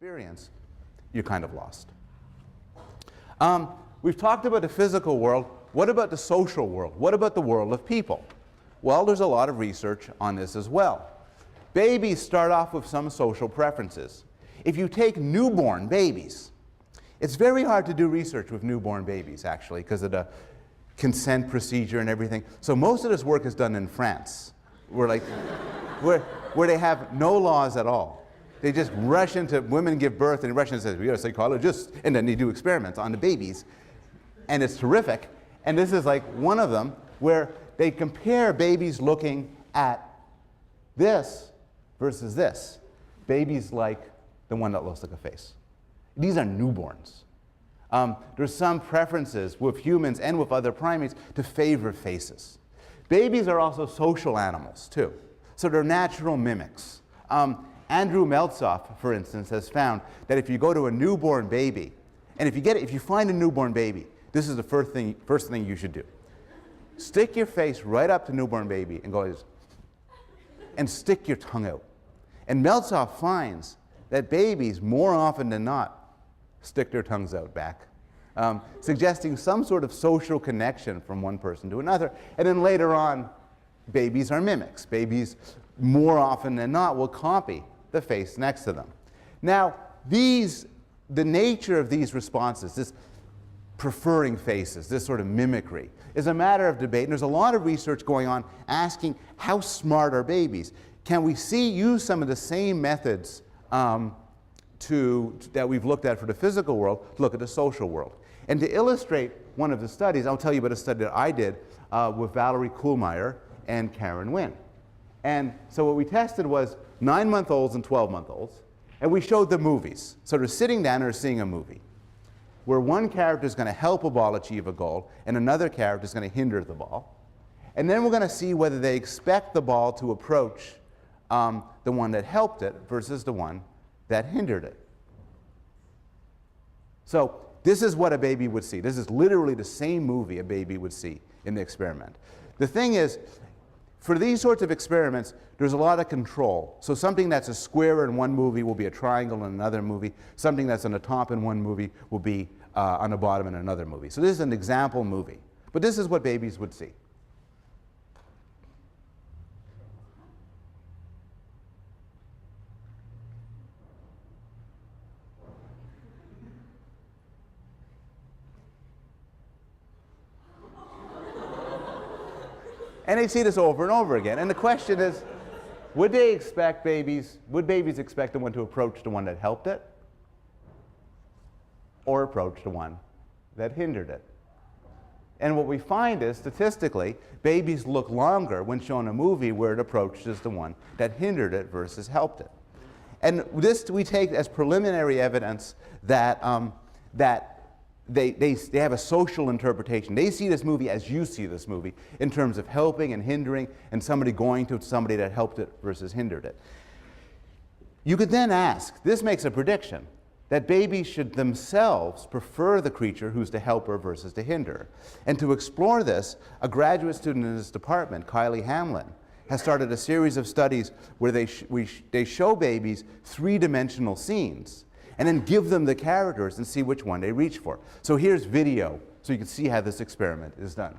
experience, you're kind of lost. We've talked about the physical world. What about the social world? What about the world of people? Well, there's a lot of research on this as well. Babies start off with some social preferences. If you take newborn babies, it's very hard to do research with newborn babies, actually, because of the consent procedure and everything. So most of this work is done in France, where they have no laws at all. They just rush into, women give birth, and rush into, say, you're a psychologist, and then they do experiments on the babies. And it's terrific. And this is like one of them, where they compare babies looking at this versus this. Babies like the one that looks like a face. These are newborns. There's some preferences with humans and with other primates to favor faces. Babies are also social animals, too. So they're natural mimics. Andrew Meltzoff, for instance, has found that if you go to a newborn baby, and if you find a newborn baby, this is the first thing you should do. Stick your face right up to newborn baby and go, and stick your tongue out. And Meltzoff finds that babies, more often than not, stick their tongues out back, suggesting some sort of social connection from one person to another. And then later on, babies are mimics. Babies, more often than not, will copy the face next to them. Now, the nature of these responses, this preferring faces, this sort of mimicry, is a matter of debate. And there's a lot of research going on asking how smart are babies? Can we use some of the same methods that we've looked at for the physical world to look at the social world? And to illustrate one of the studies, I'll tell you about a study that I did with Valerie Kuhlmeier and Karen Wynn. And so what we tested was 9-month-olds and 12-month-olds, and we showed them movies. So they're sitting down and they're seeing a movie where one character is going to help a ball achieve a goal and another character is going to hinder the ball. And then we're going to see whether they expect the ball to approach the one that helped it versus the one that hindered it. So this is what a baby would see. This is literally the same movie a baby would see in the experiment. The thing is, for these sorts of experiments, there's a lot of control. So something that's a square in one movie will be a triangle in another movie. Something that's on the top in one movie will be on the bottom in another movie. So this is an example movie. But this is what babies would see. And they see this over and over again. And the question is, would babies expect the one to approach the one that helped it? Or approach the one that hindered it? And what we find is, statistically, babies look longer when shown a movie where it approaches the one that hindered it versus helped it. And this we take as preliminary evidence that, they have a social interpretation. They see this movie as you see this movie, in terms of helping and hindering, and somebody going to somebody that helped it versus hindered it. You could then ask, this makes a prediction, that babies should themselves prefer the creature who's the helper versus the hinderer. And to explore this, a graduate student in this department, Kylie Hamlin, has started a series of studies where they show babies three-dimensional scenes and then give them the characters and see which one they reach for. So here's video, so you can see how this experiment is done.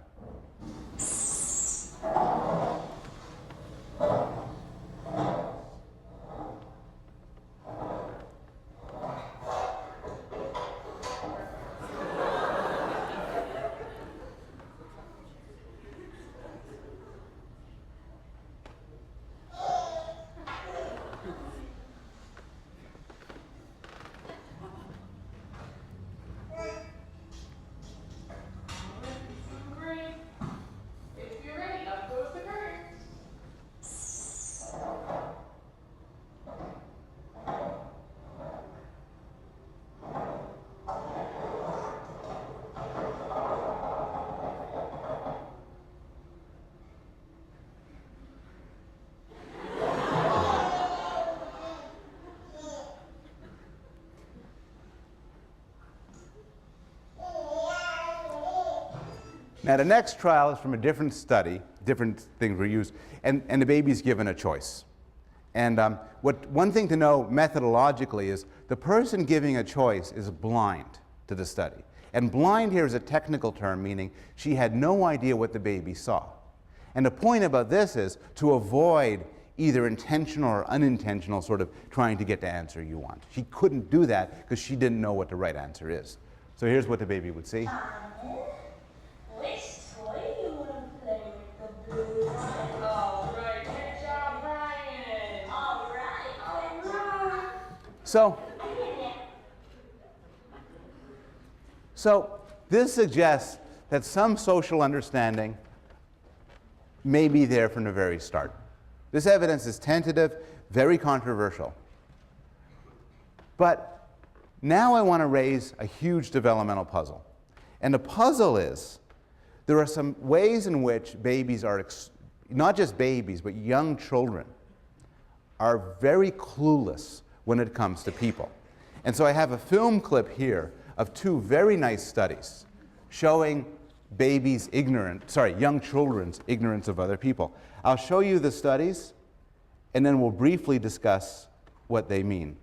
Now the next trial is from a different study, different things were used, and the baby's given a choice. And one thing to know methodologically is the person giving a choice is blind to the study. And blind here is a technical term, meaning she had no idea what the baby saw. And the point about this is to avoid either intentional or unintentional sort of trying to get the answer you want. She couldn't do that because she didn't know what the right answer is. So here's what the baby would see. Which toy do you want to play with? The blue one? All right, good job, Ryan. All right. So this suggests that some social understanding may be there from the very start. This evidence is tentative, very controversial. But now I want to raise a huge developmental puzzle. And the puzzle is, there are some ways in which babies are, not just babies, but young children, are very clueless when it comes to people. And so I have a film clip here of two very nice studies showing young children's ignorance of other people. I'll show you the studies, and then we'll briefly discuss what they mean.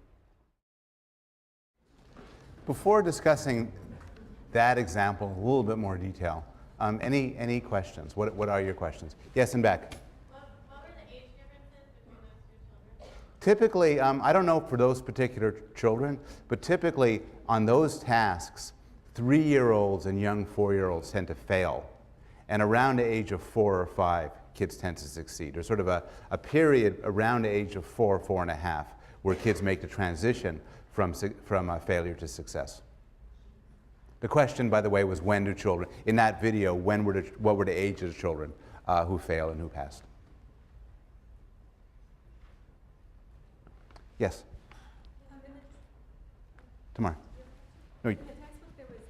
Before discussing that example in a little bit more detail, any questions? What are your questions? Yes, and back. What were the age differences between those two children? Typically, I don't know for those particular children, but typically on those tasks, 3-year-olds and young 4-year-olds tend to fail. And around the age of 4 or 5, kids tend to succeed. There's sort of a period around the age of 4, 4.5, where kids make the transition from failure to success. The question, by the way, was when do children, in that video, what were the ages of children who failed and who passed? Yes? Tomorrow. No, In the textbook, there was,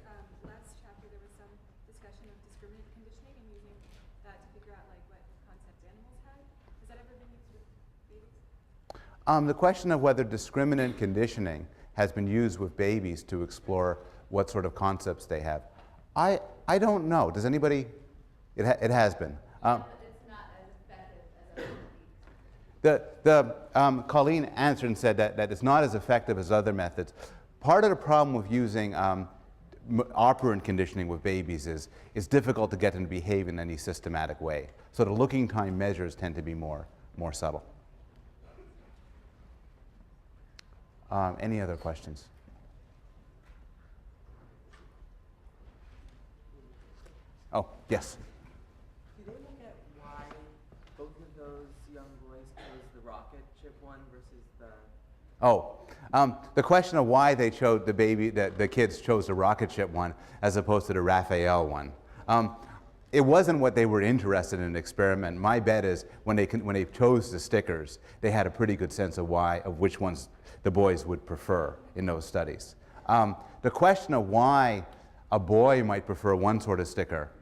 last chapter, there was some discussion of discriminant conditioning and using that to figure out like what concepts animals had. Has that ever been used with babies? The question of whether discriminant conditioning has been used with babies to explore what sort of concepts they have. I don't know. Does anybody? It has been. It's not as effective as other methods. Colleen answered and said that it's not as effective as other methods. Part of the problem with using operant conditioning with babies is it's difficult to get them to behave in any systematic way. So the looking time measures tend to be more subtle. Any other questions? Oh, yes. Did they look at why both of those young boys chose the rocket ship one versus the... The question of why they chose the kids chose the rocket ship one as opposed to the Raphael one. It wasn't what they were interested in an experiment. My bet is when they chose the stickers, they had a pretty good sense of which ones the boys would prefer in those studies. The question of why a boy might prefer one sort of sticker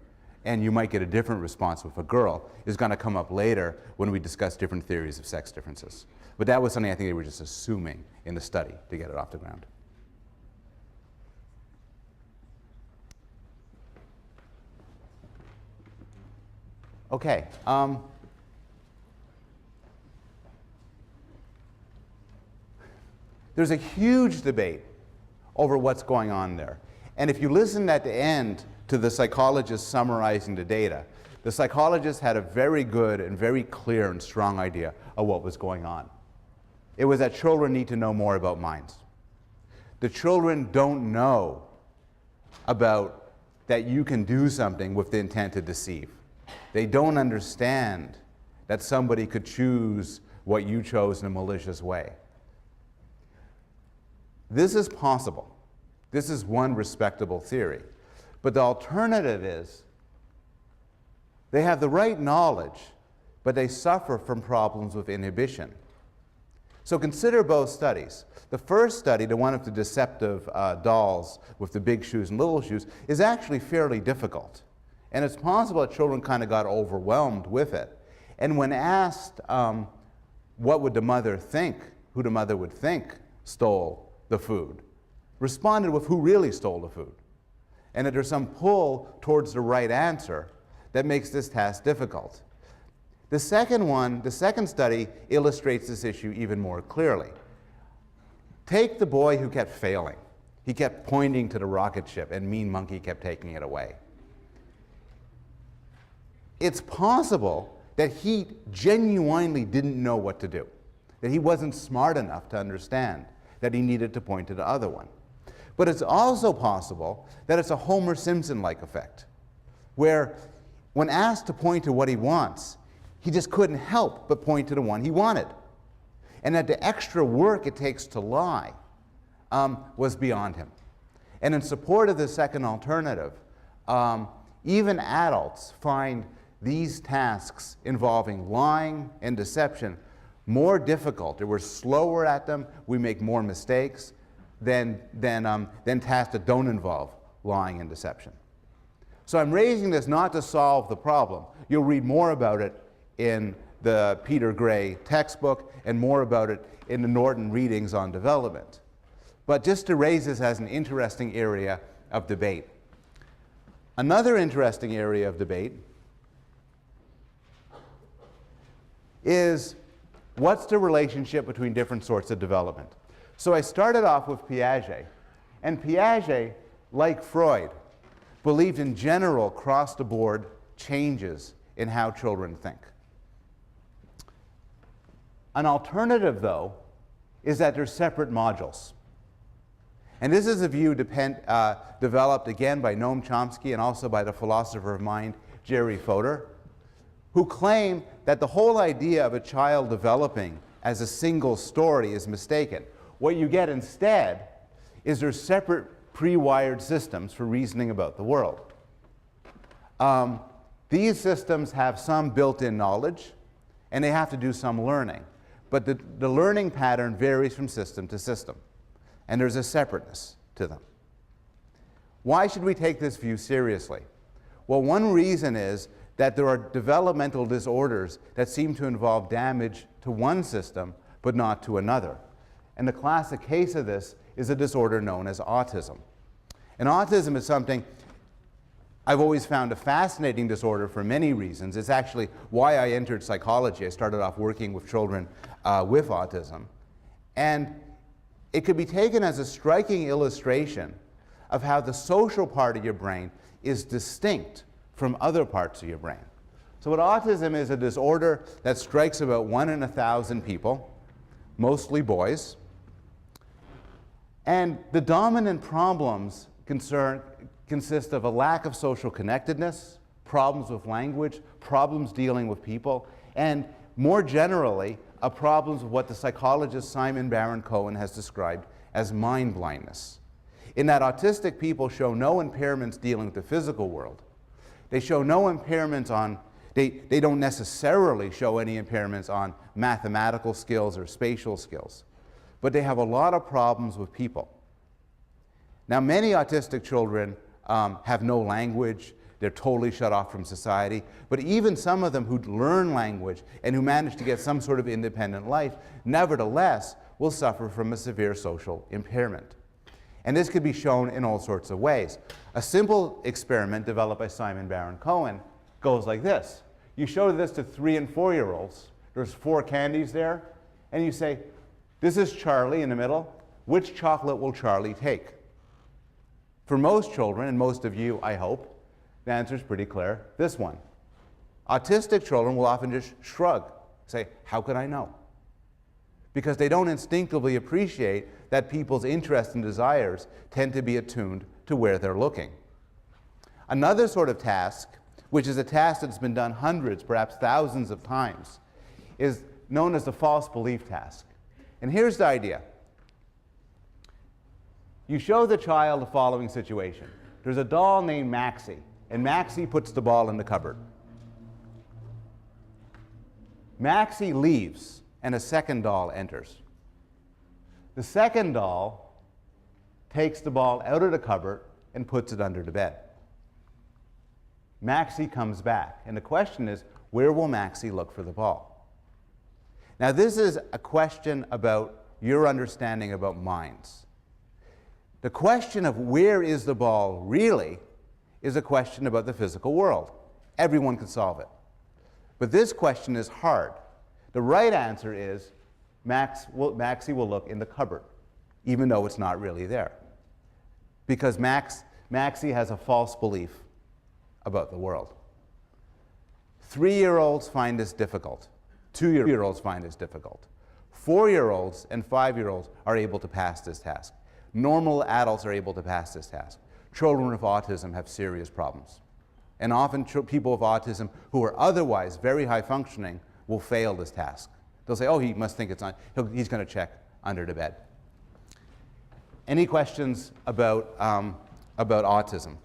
and you might get a different response with a girl is going to come up later when we discuss different theories of sex differences. But that was something I think they were just assuming in the study to get it off the ground. Okay. There's a huge debate over what's going on there. And if you listen at the end to the psychologist summarizing the data, the psychologist had a very good and very clear and strong idea of what was going on. It was that children need to know more about minds. The children don't know about that you can do something with the intent to deceive. They don't understand that somebody could choose what you chose in a malicious way. This is possible. This is one respectable theory. But the alternative is they have the right knowledge, but they suffer from problems with inhibition. So consider both studies. The first study, the one of the deceptive dolls with the big shoes and little shoes, is actually fairly difficult. And it's possible that children kind of got overwhelmed with it. And when asked what would the mother think, who the mother would think stole the food, responded with who really stole the food. And that there's some pull towards the right answer that makes this task difficult. The second study illustrates this issue even more clearly. Take the boy who kept failing. He kept pointing to the rocket ship and Mean Monkey kept taking it away. It's possible that he genuinely didn't know what to do, that he wasn't smart enough to understand that he needed to point to the other one. But it's also possible that it's a Homer Simpson-like effect, where when asked to point to what he wants, he just couldn't help but point to the one he wanted. And that the extra work it takes to lie was beyond him. And in support of the second alternative, even adults find these tasks involving lying and deception more difficult. We're slower at them, we make more mistakes than tasks that don't involve lying and deception. So I'm raising this not to solve the problem. You'll read more about it in the Peter Gray textbook and more about it in the Norton readings on development. But just to raise this as an interesting area of debate. Another interesting area of debate is what's the relationship between different sorts of development. So I started off with Piaget, and Piaget, like Freud, believed in general across-the-board changes in how children think. An alternative, though, is that they're separate modules. And this is a view developed again by Noam Chomsky and also by the philosopher of mind, Jerry Fodor, who claim that the whole idea of a child developing as a single story is mistaken. What you get instead is there's separate pre-wired systems for reasoning about the world. These systems have some built-in knowledge, and they have to do some learning. But the learning pattern varies from system to system, and there's a separateness to them. Why should we take this view seriously? Well, one reason is that there are developmental disorders that seem to involve damage to one system, but not to another. And the classic case of this is a disorder known as autism. And autism is something I've always found a fascinating disorder for many reasons. It's actually why I entered psychology. I started off working with children with autism. And it could be taken as a striking illustration of how the social part of your brain is distinct from other parts of your brain. So what autism is a disorder that strikes about 1 in 1,000 people, mostly boys. And the dominant problems consist of a lack of social connectedness, problems with language, problems dealing with people, and more generally, problems with what the psychologist Simon Baron-Cohen has described as mind blindness. In that autistic people show no impairments dealing with the physical world. They show no impairments on, they don't necessarily show any impairments on mathematical skills or spatial skills, but they have a lot of problems with people. Now, many autistic children have no language, they're totally shut off from society, but even some of them who learn language and who manage to get some sort of independent life, nevertheless, will suffer from a severe social impairment. And this could be shown in all sorts of ways. A simple experiment developed by Simon Baron-Cohen goes like this. You show this to 3- and 4-year-olds. There's 4 candies there, and you say, this is Charlie in the middle. Which chocolate will Charlie take? For most children, and most of you, I hope, the answer is pretty clear, this one. Autistic children will often just shrug, say, how could I know? Because they don't instinctively appreciate that people's interests and desires tend to be attuned to where they're looking. Another sort of task, which is a task that's been done hundreds, perhaps thousands of times, is known as the false belief task. And here's the idea. You show the child the following situation. There's a doll named Maxie, and Maxie puts the ball in the cupboard. Maxie leaves, and a second doll enters. The second doll takes the ball out of the cupboard and puts it under the bed. Maxie comes back, and the question is, where will Maxie look for the ball? Now, this is a question about your understanding about minds. The question of where is the ball really is a question about the physical world. Everyone can solve it. But this question is hard. The right answer is Maxie will look in the cupboard, even though it's not really there. Because Maxie has a false belief about the world. 3-year-olds find this difficult. 2-year-olds find this difficult. 4-year-olds and 5-year-olds are able to pass this task. Normal adults are able to pass this task. Children with autism have serious problems. And often people with autism who are otherwise very high functioning will fail this task. They'll say, oh, he must think it's on, he's going to check under the bed. Any questions about autism?